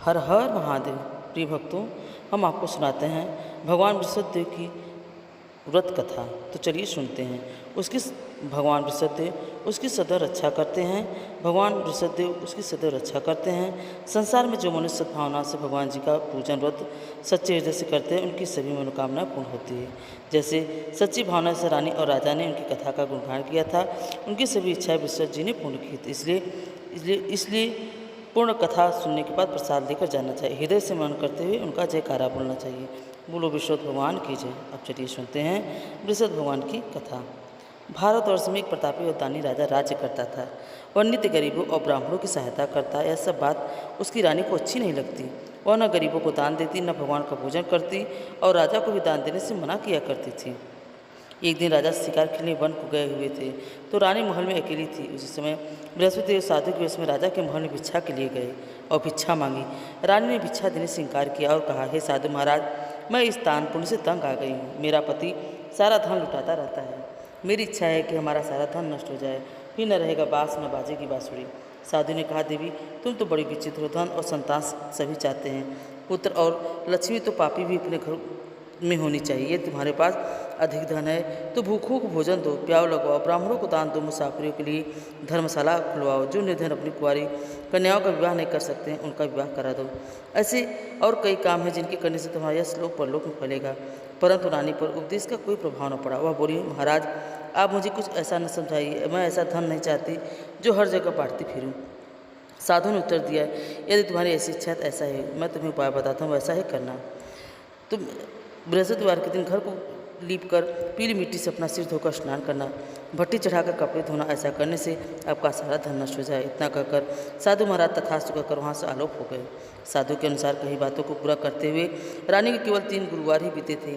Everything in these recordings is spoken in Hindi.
हर हर महादेव। प्रिय भक्तों, हम आपको सुनाते हैं भगवान वृषभदेव की व्रत कथा। तो चलिए सुनते हैं। भगवान वृषभदेव उसकी सदा रक्षा करते हैं। भगवान वृषभदेव उसकी सदा रक्षा करते हैं। संसार में जो मनुष्य सद्भावना से भगवान जी का पूजन व्रत सच्चे हृदय से करते हैं, उनकी सभी मनोकामनाएं पूर्ण होती है। जैसे सच्ची भावना से रानी और राजा ने उनकी कथा का गुणगान किया था, उनकी सभी इच्छाएं वृषभ जी ने पूर्ण की थी। इसलिए पूर्ण कथा सुनने के बाद प्रसाद लेकर जाना चाहिए। हृदय से मन करते हुए उनका जयकारा बोलना चाहिए। बोलो वृषभ भगवान की जय। अब चलिए सुनते हैं वृषभ भगवान की कथा। भारतवर्ष में एक प्रतापी और दानी राजा राज्य करता था। वह नित्य गरीबों और ब्राह्मणों की सहायता करता। यह सब बात उसकी रानी को अच्छी नहीं लगती। वह न गरीबों को दान देती, न भगवान का पूजन करती और राजा को भी दान देने से मना किया करती थी। एक दिन राजा शिकार खेलने वन को गए हुए थे, तो रानी महल में अकेली थी। उसी समय बृहस्पति साधु के वेश में राजा के महल में भिक्षा के लिए गए और भिक्षा मांगी। रानी ने भिक्षा देने से इनकार किया और कहा, हे साधु महाराज, मैं इस दान पुण्य से तंग आ गई हूँ। मेरा पति सारा धन लुटाता रहता है। मेरी इच्छा है कि हमारा सारा धन नष्ट हो जाए, फिर न रहेगा बाँस न बाजेगी बाँसुरी। साधु ने कहा, देवी तुम तो बड़ी विचित्र हो। धन और संतान सभी चाहते हैं, पुत्र और लक्ष्मी तो पापी भी अपने घर में होनी चाहिए। तुम्हारे पास अधिक धन है तो भूखों को भोजन दो, प्याव लगवाओ, ब्राह्मणों को दान दो, मुसाफिरों के लिए धर्मशाला खुलवाओ। जो निर्धन अपनी कुंवारी कन्याओं का विवाह नहीं कर सकते हैं, उनका विवाह करा दो। ऐसे और कई काम हैं जिनके करने से तुम्हारा यश लोक परलोक में फैलेगा। परंतु रानी पर उपदेश का कोई प्रभाव न पड़ा। वह बोली, महाराज आप मुझे कुछ ऐसा न समझाइए, मैं ऐसा धन नहीं चाहती जो हर जगह बांटती फिरूँ। साधु ने उत्तर दिया, यदि तुम्हारी ऐसी इच्छा है तो ऐसा है, मैं तुम्हें उपाय बताता हूँ, वैसा ही करना। तुम बृहस्पतिवार के दिन घर को लीप कर पीली मिट्टी से अपना सिर धोकर स्नान करना, भट्टी चढ़ाकर कपड़े धोना। ऐसा करने से आपका सारा धन नष्ट हो जाए। इतना कहकर साधु महाराज तथास्तु कहकर वहाँ से आलोक हो गए। साधु के अनुसार कई बातों को पूरा करते हुए रानी के केवल 3 गुरुवार ही बीते थे,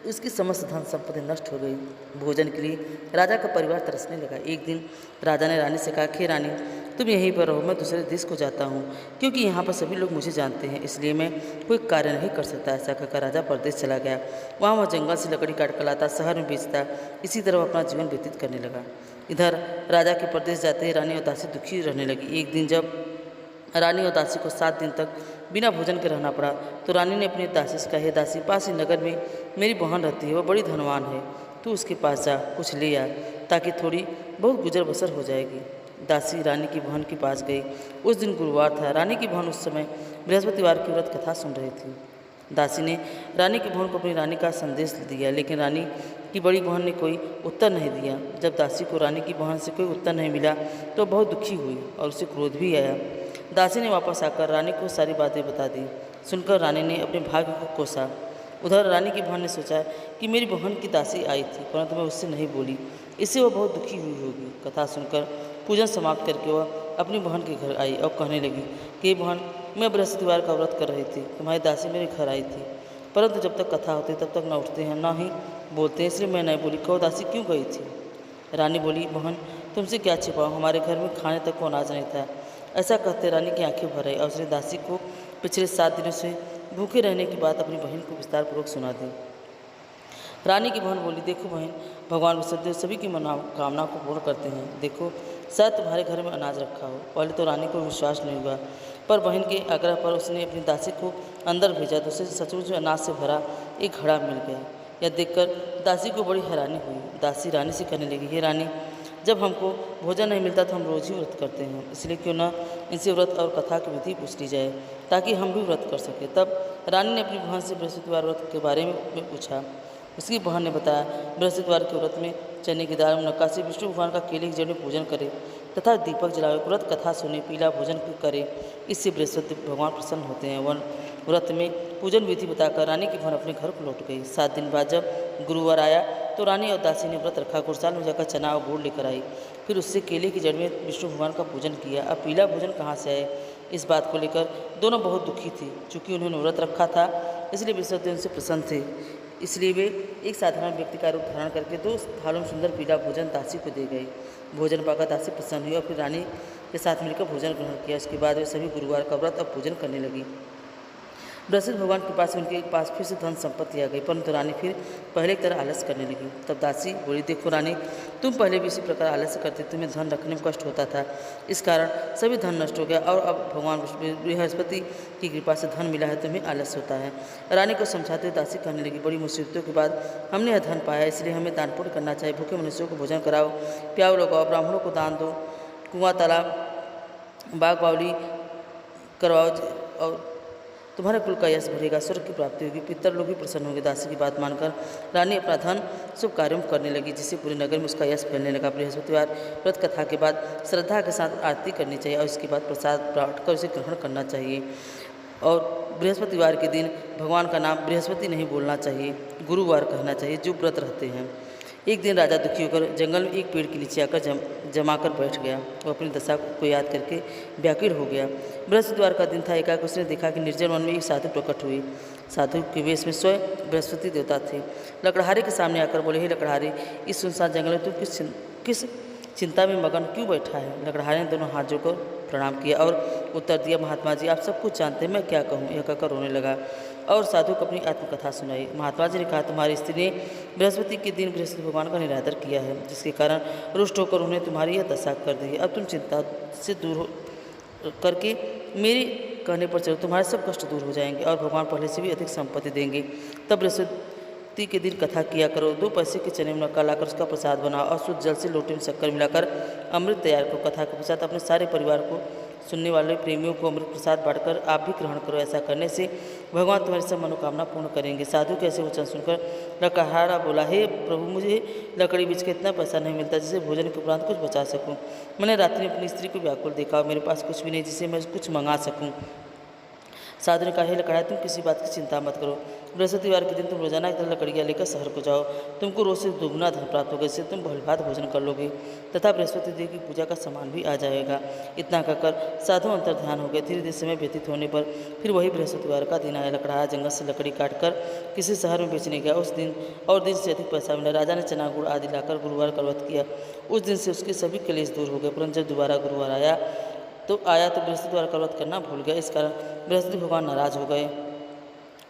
उसकी समस्त धन संपत्ति नष्ट हो गई। भोजन के लिए राजा का परिवार तरसने लगा। एक दिन राजा ने रानी से कहा, हे रानी तुम यहीं पर रहो, मैं दूसरे देश को जाता हूँ, क्योंकि यहाँ पर सभी लोग मुझे जानते हैं, इसलिए मैं कोई कार्य नहीं कर सकता। ऐसा कहकर राजा परदेश चला गया। वह जंगल से लकड़ी काट कर लाता, शहर में बेचता, इसी तरह अपना जीवन व्यतीत करने लगा। इधर राजा के परदेश जाते ही रानी और दासी दुखी रहने लगी। एक दिन जब रानी और दासी को 7 दिन तक बिना भोजन के रहना पड़ा, तो रानी ने अपनी दासी से कहा, हे दासी, पास ही नगर में मेरी बहन रहती है, वह बड़ी धनवान है, तू उसके पास जा, कुछ ले आ, ताकि थोड़ी बहुत गुजर बसर हो जाएगी। दासी रानी की बहन के पास गई। उस दिन गुरुवार था। रानी की बहन उस समय बृहस्पतिवार की व्रत कथा सुन रही थी। दासी ने रानी की बहन को अपनी रानी का संदेश दिया, लेकिन रानी की बड़ी बहन ने कोई उत्तर नहीं दिया। जब दासी को रानी की बहन से कोई उत्तर नहीं मिला तो बहुत दुखी हुई और उसे क्रोध भी आया। दासी ने वापस आकर रानी को सारी बातें बता दी। सुनकर रानी ने अपने भाग्य को कोसा। उधर रानी की बहन ने सोचा कि मेरी बहन की दासी आई थी, परंतु मैं उससे नहीं बोली, इससे वह बहुत दुखी हुई होगी। कथा सुनकर पूजन समाप्त करके वह अपनी बहन के घर आई और कहने लगी कि बहन, मैं बृहस्पतिवार का व्रत कर रही थी, तुम्हारी दासी मेरे घर आई थी, परंतु जब तक कथा होती तब तक न उठते हैं न ही बोलते हैं, इसलिए मैं नहीं बोली। कहो दासी क्यों गई थी? रानी बोली, बहन तुमसे क्या छिपाऊँ, हमारे घर में खाने तक को अनाज नहीं था। ऐसा कहते रानी की आंखें भर आई और उसने दासी को पिछले 7 दिनों से भूखे रहने की बात अपनी बहन को विस्तारपूर्वक सुना दी। रानी की बहन बोली, देखो बहन, भगवान वृषभदेव सभी की मनोकामना को पूर्ण करते हैं। देखो शायद तुम्हारे घर में अनाज रखा हो। पहले तो रानी को विश्वास नहीं हुआ, पर बहन के आग्रह पर उसने अपनी दासी को अंदर भेजा तो उसे सचमुच अनाज से भरा एक घड़ा मिल गया। यह देखकर दासी को बड़ी हैरानी हुई। दासी रानी से कहने लगी, हे रानी, जब हमको भोजन नहीं मिलता तो हम रोज़ ही व्रत करते हैं, इसलिए क्यों ना इनसे व्रत और कथा की विधि पूछ ली जाए, ताकि हम भी व्रत कर सकें। तब रानी ने अपनी बहन से बृहस्पतिवार व्रत के बारे में पूछा। उसकी बहन ने बताया, बृहस्पतिवार के व्रत में चने की दाल, नक्काशी, विष्णु भगवान का केले की जड़ में पूजन करें तथा दीपक जलावे, व्रत कथा सुने, पीला भोजन करें, इससे बृहस्पति भगवान प्रसन्न होते हैं। वह व्रत में पूजन विधि बताकर रानी की बहन अपने घर को लौट गई। 7 दिन बाद जब गुरुवार आया तो रानी और दासी ने व्रत रखा। गुरसाल में जाकर चना और गुड़ लेकर आई, फिर उससे केले की जड़ में विष्णु भगवान का पूजन किया। अब पीला भोजन कहाँ से आए, इस बात को लेकर दोनों बहुत दुखी थी। चूँकि उन्होंने व्रत रखा था, इसलिए बृहस्पति उनसे प्रसन्न थे, इसलिए वे एक साधारण व्यक्ति का रूप धारण करके 2 थालों में सुंदर पीला भोजन दासी को दे गए। भोजन पाकर दासी प्रसन्न हुई और फिर रानी के साथ मिलकर भोजन ग्रहण किया। उसके बाद वे सभी गुरुवार का व्रत और पूजन करने लगी। बृहस्पति भगवान के पास उनके पास फिर से धन संपत्ति आ गई, परंतु रानी फिर पहले की तरह आलस करने लगी। तब दासी बोली, देखो रानी, तुम पहले भी इसी प्रकार आलस्य करती, तुम्हें धन रखने में कष्ट होता था, इस कारण सभी धन नष्ट हो गया और अब भगवान बृहस्पति की कृपा से धन मिला है, तुम्हें आलस्य होता है। रानी को समझाते हुए दासी कहने लगी, बड़ी मुसीबतों के बाद हमने यह धन पाया, इसलिए हमें दान पुण्य करना चाहिए। भूखे मनुष्यों को भोजन कराओ, प्याऊ लगाओ, ब्राह्मणों को दान दो, कुआं तालाब बाग बावली करवाओ और तुम्हारे कुल का यश बढ़ेगा, स्वर्ग की प्राप्ति होगी, पितर लोग भी प्रसन्न होंगे। दासी की बात मानकर रानी अपना धन शुभ कार्यों में करने लगी, जिससे पूरे नगर में उसका यश फैलने लगा। बृहस्पतिवार व्रत कथा के बाद श्रद्धा के साथ आरती करनी चाहिए और इसके बाद प्रसाद प्राप्त कर उसे ग्रहण करना चाहिए। और बृहस्पतिवार के दिन भगवान का नाम बृहस्पति नहीं बोलना चाहिए, गुरुवार कहना चाहिए जो व्रत रहते हैं। एक दिन राजा दुखी होकर जंगल में एक पेड़ के नीचे आकर जमा कर बैठ गया। वो अपनी दशा को याद करके व्याकुल हो गया। बृहस्पतिवार का दिन था। एकाएक उसने देखा कि निर्जन वन में एक साधु प्रकट हुए। साधु के वेश में स्वयं बृहस्पति देवता थे। लकड़हारे के सामने आकर बोले, हे लकड़हारे, इस सुनसान जंगल में तू किस चिंता में मगन क्यों बैठा है? लकड़हारे ने दोनों हाथ जोड़कर प्रणाम किया और उत्तर दिया, महात्मा जी, आप सब कुछ जानते हैं, मैं क्या कहूँ? यह कहकर रोने लगा और साधु को अपनी आत्मकथा सुनाई। महात्मा जी ने कहा, तुम्हारी स्त्री ने बृहस्पति के दिन बृहस्पति भगवान का निरादर किया है, जिसके कारण रुष्ट होकर उन्हें तुम्हारी यह दशा कर दी है। अब तुम चिंता से दूर करके मेरे कहने पर चलो, तुम्हारे सब कष्ट दूर हो जाएंगे और भगवान पहले से भी अधिक संपत्ति देंगे। तब बृहस्पति के दिन कथा किया करो। 2 पैसे के चने में नक्का लाकर उसका प्रसाद बनाओ और शुद्ध जल से लोटे में शक्कर मिलाकर अमृत तैयार करो। कथा के पश्चात अपने सारे परिवार को, सुनने वाले प्रेमियों को अमृत प्रसाद बांटकर आप भी ग्रहण करो। ऐसा करने से भगवान तुम्हारी सब मनोकामना पूर्ण करेंगे। साधु के ऐसे वचन सुनकर लकड़हारा बोला, हे प्रभु, मुझे लकड़ी बेच के इतना पैसा नहीं मिलता जिससे भोजन के उपरांत कुछ बचा सकूं। मैंने रात्रि में अपनी स्त्री को व्याकुल देखा और मेरे पास कुछ भी नहीं जिससे मैं कुछ मंगा सकूं। साधु ने कहा, हे लकड़हारे, तुम किसी बात की चिंता मत करो। बृहस्पतिवार के दिन तुम रोजाना एक लकड़ियाँ लेकर शहर को जाओ। तुमको रोज से दुगना धन प्राप्त होगा, इससे तुम भलीभांति भोजन कर लोगे तथा बृहस्पति देव की पूजा का सामान भी आ जाएगा। इतना कहकर साधु अंतर ध्यान हो गए। धीरे धीरे समय व्यतीत होने पर फिर वही बृहस्पतिवार का दिन आया। लकड़हारा जंगल से लकड़ी काटकर किसी शहर में बेचने गया। उस दिन और दिन से अधिक पैसा मिला। राजा ने चना गुड़ आदि लाकर गुरुवार का व्रत किया। उस दिन से उसके सभी क्लेश दूर हो गए। परंतु जब दोबारा गुरुवार आया तो बृहस्पतिवार का व्रत करना भूल गया। इस कारण बृहस्पति भगवान नाराज हो गए।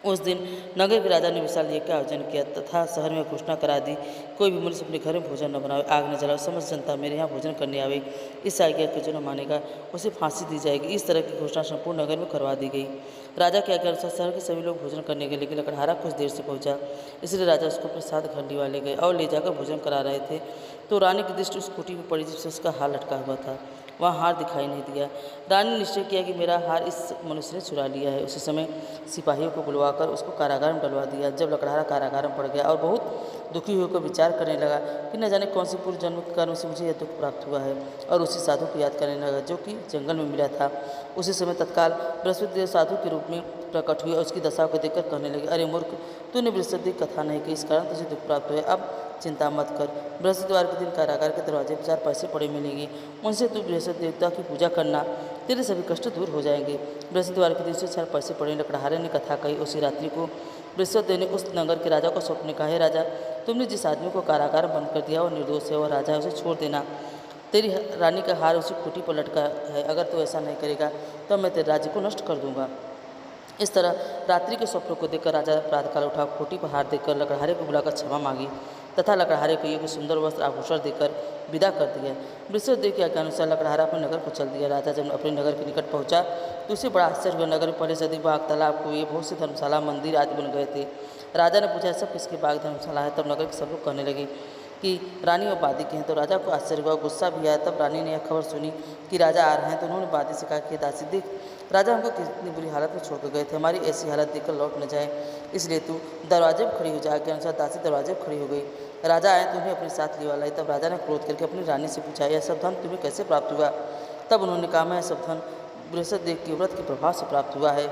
उस दिन नगर के राजा ने विशाल यज्ञ का आयोजन किया तथा शहर में घोषणा करा दी, कोई भी मनुष्य अपने घर में भोजन न बनावे, आग न जलाओ, समस्त जनता मेरे यहाँ भोजन करने आवे। इस आज्ञा को जो न मानेगा उसे फांसी दी जाएगी। इस तरह की घोषणा संपूर्ण नगर में करवा दी गई। राजा के आज्ञा अनुसार शहर के सभी लोग भोजन करने गए, लेकिन लकड़हारा कुछ देर से पहुंचा, इसलिए राजा उसको प्रसाद घर लिवा ले गए और ले जाकर भोजन करा रहे थे तो रानी की दृष्टि उस कुटी में पड़ी जिससे उसका हार लटका हुआ था। वहाँ हार दिखाई नहीं दिया। रानी ने निश्चय किया कि मेरा हार इस मनुष्य ने चुरा लिया है। उसी समय सिपाहियों को बुलवाकर उसको कारागार में डलवा दिया। जब लकड़हारा कारागार में पड़ गया और बहुत दुखी होकर विचार करने लगा कि न जाने कौन से पूर्व जन्म के कारण से मुझे यह दुख प्राप्त हुआ है, और उसी साधु को याद करने लगा जो कि जंगल में मिला था। उसी समय तत्काल बृहस्पति देव साधु के रूप में प्रकट हुए और उसकी दशा को देखकर कहने लगे, अरे मूर्ख, तूने बृहस्पति की कथा नहीं की, इस कारण तुझे दुख प्राप्त हुआ। अब चिंता मत कर। बृहस्पतिवार के दिन कारागार के दरवाजे पर 4 पैसे पड़े मिलेंगे, उनसे तू बृहस्पति देवता की पूजा करना, तेरे सभी कष्ट दूर हो जाएंगे। बृहस्पतिवार के दिन से 4 पैसे पड़े। लकड़हारे ने कथा कही। उसी रात्रि को बृहस्पति देव ने उस नगर के राजा को स्वप्न कहा, हे राजा, तुमने जिस आदमी को कारागार में बंद कर दिया और निर्दोष है, वह राजा है, उसे छोड़ देना। तेरी रानी का हार उसी खूंटी पर लटका है, अगर तू ऐसा नहीं करेगा तो मैं तेरे राज्य को नष्ट कर दूंगा। इस तरह रात्रि के स्वप्न को देखकर राजा प्रातःकाल उठा, खूंटी पर हार देकर लकड़हारे को बुलाकर क्षमा मांगी तथा लकड़हारे को एक सुंदर वस्त्र आभूषण देकर विदा कर दिया। बृहस्पति देव के आज्ञा अनुसार लकड़हारा अपने नगर को चल दिया। राजा जब अपने नगर के निकट पहुंचा तो उसे बड़ा आश्चर्य हुआ। नगर में पहले से अधिक बाग, तालाब, कुएं, बहुत से धर्मशाला, मंदिर आदि बन गए थे। राजा ने पूछा, सब किसके बाग, धर्मशाला है? तब नगर के सब लोग कहने लगे कि रानी और बादी के हैं। तो राजा को आश्चर्य हुआ, गुस्सा भी आया। तब रानी ने यह खबर सुनी कि राजा आ रहे हैं तो उन्होंने बादी से कहा कि दासी देख, राजा हमको कितनी बुरी हालत में छोड़कर गए थे, हमारी ऐसी हालत देखकर लौट न जाए, इसलिए तू दरवाजे पर खड़ी हो जा। के अनुसार दासी दरवाजे पर खड़ी हो गई। राजा आए तो उन्हें अपने साथ लिवा लाई। तब राजा ने क्रोध करके अपनी रानी से पूछा, यह सब धन तुम्हें कैसे प्राप्त हुआ? तब उन्होंने कहा, मैं यह सब धन बृहस्पति देव के व्रत के प्रभाव से प्राप्त हुआ है।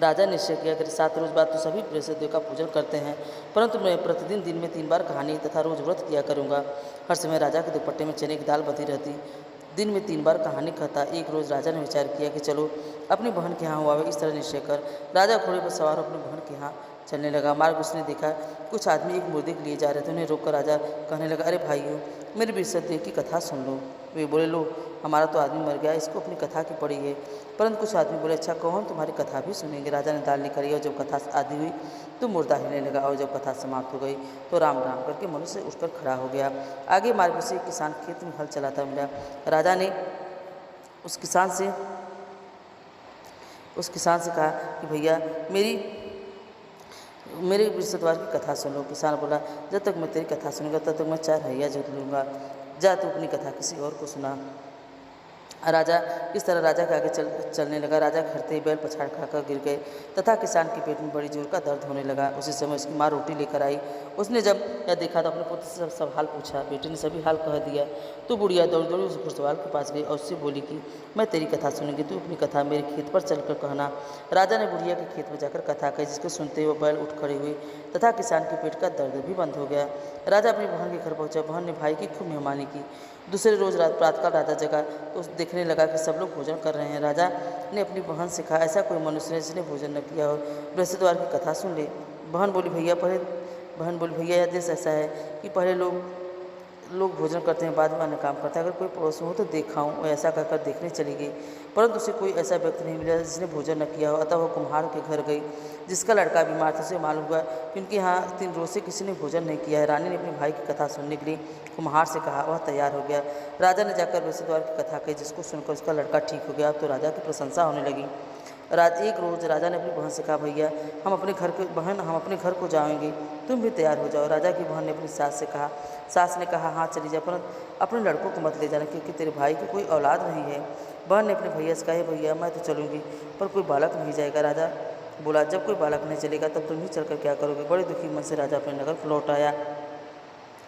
राजा ने निश्चय किया कि 7 रोज बाद तो सभी बृहस्पति देव का पूजन करते हैं, परंतु मैं प्रतिदिन दिन में 3 बार कहानी तथा रोज व्रत किया करूँगा। हर समय राजा के दुपट्टे में चने की दाल बंधी रहती, दिन में 3 बार कहानी कहता। एक रोज़ राजा ने विचार किया कि चलो अपनी बहन के यहाँ हुआ। इस तरह निश्चय कर राजा घोड़े पर सवार अपनी बहन के यहाँ चलने लगा। मार्ग उसने देखा कुछ आदमी एक मुर्दे के लिए जा रहे थे। उन्हें रोककर राजा कहने लगा, अरे भाइयों, मेरे बृहस्पति की कथा सुन लो। वे बोले, लो हमारा तो आदमी मर गया, इसको अपनी कथा की पड़ी है। परंतु कुछ आदमी बोले, अच्छा कहो, हम तुम्हारी कथा भी सुनेंगे। राजा ने दाल निकाली और जब कथा आदि हुई तो मुर्दा हिलने लगा, और जब कथा समाप्त हो गई तो राम राम करके मनुष्य उठकर खड़ा हो गया। आगे मार्ग से एक किसान खेत में हल चलाता मिला। राजा ने उस किसान से कहा कि भैया मेरे बृहस्पतिवार की कथा सुन लो। किसान बोला, जब तक मैं तेरी कथा सुनूंगा तब तक मैं 4 हइया जोत लूँगा, जा तू अपनी कथा किसी और को सुना। राजा इस तरह राजा के आगे चलने लगा। राजा खड़ते ही बैल पछाड़ खाकर गिर गए तथा किसान के पेट में बड़ी जोर का दर्द होने लगा। उसी समय उसकी माँ रोटी लेकर आई। उसने जब यह देखा तो अपने पुत्र से सब हाल पूछा। बेटे ने सभी हाल कह दिया तो बुढ़िया दौड़ दौड़ी उस घुड़सवार के पास गई और उससे बोली कि मैं तेरी कथा सुनूंगी, तू अपनी कथा मेरे खेत पर चलकर कहना। राजा ने बुढ़िया के खेत में जाकर कथा कही, जिसको सुनते हुए बैल उठ खड़े हुए तथा किसान के पेट का दर्द भी बंद हो गया। राजा अपनी बहन के घर पहुंचा। बहन ने भाई की खूब मेहमानी की। दूसरे रोज प्रातःकाल राजा जगा तो देखने लगा कि सब लोग भोजन कर रहे हैं। राजा ने अपनी बहन से कहा, ऐसा कोई मनुष्य है जिसने भोजन न किया हो, बृहस्पतिवार की कथा सुन ले। बहन बोली, भैया यह देश ऐसा है कि पहले लोग भोजन करते हैं, बाद में अन्य काम करते हैं। अगर कोई पड़ोस में हो तो देखाऊँ। वह ऐसा कहकर देखने चली गई, परंतु उसे कोई ऐसा व्यक्ति नहीं मिला जिसने भोजन न किया हो। अतः वह कुम्हार के घर गई, जिसका लड़का बीमार था। उसे मालूम हुआ कि उनके यहाँ 3 रोज से किसी ने भोजन नहीं किया है। रानी ने अपने भाई की कथा सुनने के लिए कुम्हार से कहा। वह तैयार हो गया। राजा ने जाकर बृहस्पतिवार की कथा कही, जिसको सुनकर उसका लड़का ठीक हो गया। अब तो राजा की प्रशंसा होने लगी। एक रोज़ राजा ने अपनी बहन से कहा, भैया हम अपने घर को जाएंगे, तुम भी तैयार हो जाओ। राजा की बहन ने अपनी सास से कहा। सास ने कहा, हाँ चली जा, परंतु अपने लड़कों को मत ले जाना, क्योंकि तेरे भाई की कोई औलाद नहीं है। बहन ने अपने भैया से कहा, भैया मैं तो चलूँगी, पर कोई बालक नहीं जाएगा। राजा बोला, जब कोई बालक नहीं चलेगा तब तुम ही चलकर क्या करोगे। बड़े दुखी मन से राजा अपने नगर लौट आया।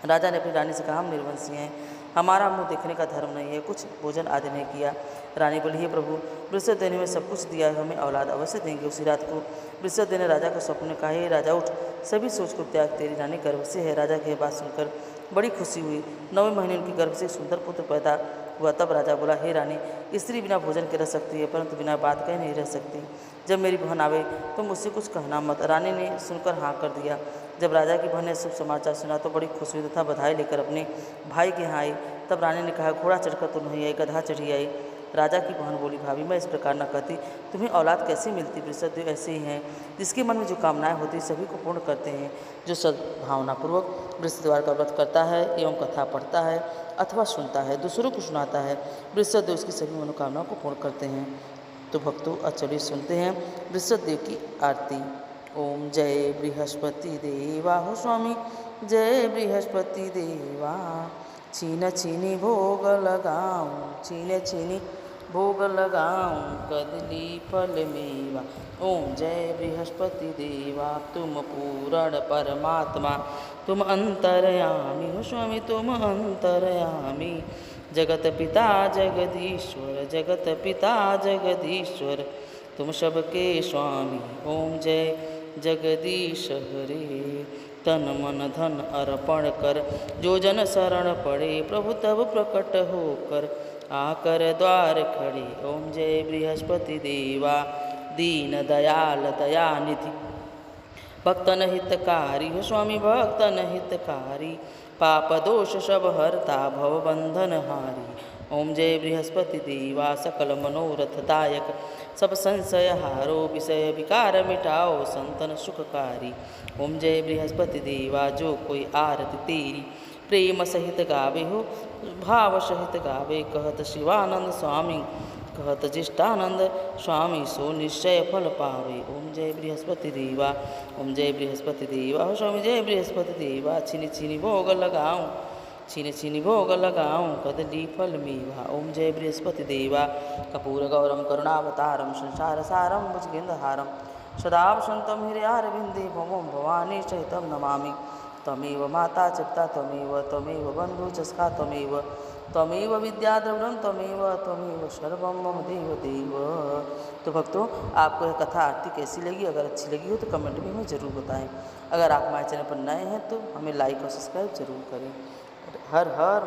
राजा ने अपनी रानी से कहा, हम निर्वंशी हैं, हमारा मुंह देखने का धर्म नहीं है, कुछ भोजन आदि नहीं किया। रानी बोली, हे प्रभु, बृहस्पति ने हमें सब कुछ दिया है, हमें औलाद अवश्य देंगे। उसी रात को बृहस्पति ने राजा को स्वप्न में कहा, हे राजा उठ, सभी सोच को त्याग, तेरी रानी गर्भ से है। राजा की यह बात सुनकर बड़ी खुशी हुई। 9वें महीने उनके गर्भ से सुंदर पुत्र पैदा हुआ। तब राजा बोला, हे रानी, स्त्री बिना भोजन के रह सकती है, परंतु बिना बात कहे नहीं रह सकती। जब मेरी बहन आवे तो मुझसे कुछ कहना मत। रानी ने सुनकर हाँ कर दिया। जब राजा की बहन ने शुभ समाचार सुना तो बड़ी खुश हुई तथा बधाई लेकर अपने भाई के यहाँ आई। तब रानी ने कहा, घोड़ा चढ़कर तो नहीं आई, गधा चढ़ी आई। राजा की बहन बोली, भाभी मैं इस प्रकार न कहती, तुम्हें औलाद कैसे मिलती। बृहस्पति ऐसे ही हैं, जिसके मन में जो कामनाएं होती सभी को पूर्ण करते हैं। जो सद्भावनापूर्वक बृहस्पतिवार का व्रत करता है एवं कथा पढ़ता है अथवा सुनता है, दूसरों को सुनाता है, बृहस्पति उसकी सभी मनोकामनाओं को पूर्ण करते हैं। तो भक्तों, चलिए सुनते हैं बृहस्पति देव की आरती। ओम जय बृहस्पति देवा हो स्वामी, जय बृहस्पति देवा। छीन छीनी भोग लगाऊं, छीन छीनी भोग लगाऊं, कदली फल मेवा। ओम जय बृहस्पति देवा, तुम पूर्ण परमात्मा, तुम अंतर्यामी हो स्वामी, तुम अंतर्यामी। जगत पिता जगदीश्वर, जगत पिता जगदीश्वर, तुम सबके स्वामी। ओम जय जगदीश हरे। तन मन धन अर्पण कर, जो जन शरण पड़े, प्रभु तब प्रकट होकर आकर द्वार खड़े। ओम जय बृहस्पति देवा, दीन दयाल दयानिधि, भक्तन हितकारी हो स्वामी, भक्तन हितकारी। पाप दोष सब हरता, भव बंधन हारी। ओम जय बृहस्पति देवा, सकल मनोरथदायक, सब संशय हारो, विषय विकार मिटाओ, संतन सुखकारी। ओम जय बृहस्पति देवा, जो कोई आरती तेरी प्रेम सहित गावे हो, भाव सहित गावे, कहत शिवानंद स्वामी, कहत जिष्टानंद स्वामी, सो निश्चय फल पावे। ओम जय बृहस्पति देवा, ओम जय बृहस्पति देवा हो स्वामी, जय बृहस्पति देवा। छिनी छिनी भोग लगाऊं, छीने छीनी भोग लगाऊं, कदली फल मेवा। ओम जय बृहस्पति देवा, कपूर गौरम करुणावतारम, संसार सारम भुजगेन्द्रहारम, सदा वसंतम हृदयारविंदे, भवम भवानी सहितम नमामि। त्वमेव माता चित्ता, त्वमेव बंधु चस्का, त्वमेव विद्या द्रविणं, त्वमेव सर्वं मम देव देव। तो भक्तों, आपको यह कथा आरती कैसी लगी? अगर अच्छी लगी हो तो कमेंट में हमें ज़रूर बताएं। अगर आप हमारे चैनल पर नए हैं तो हमें लाइक और सब्सक्राइब जरूर करें। हर हर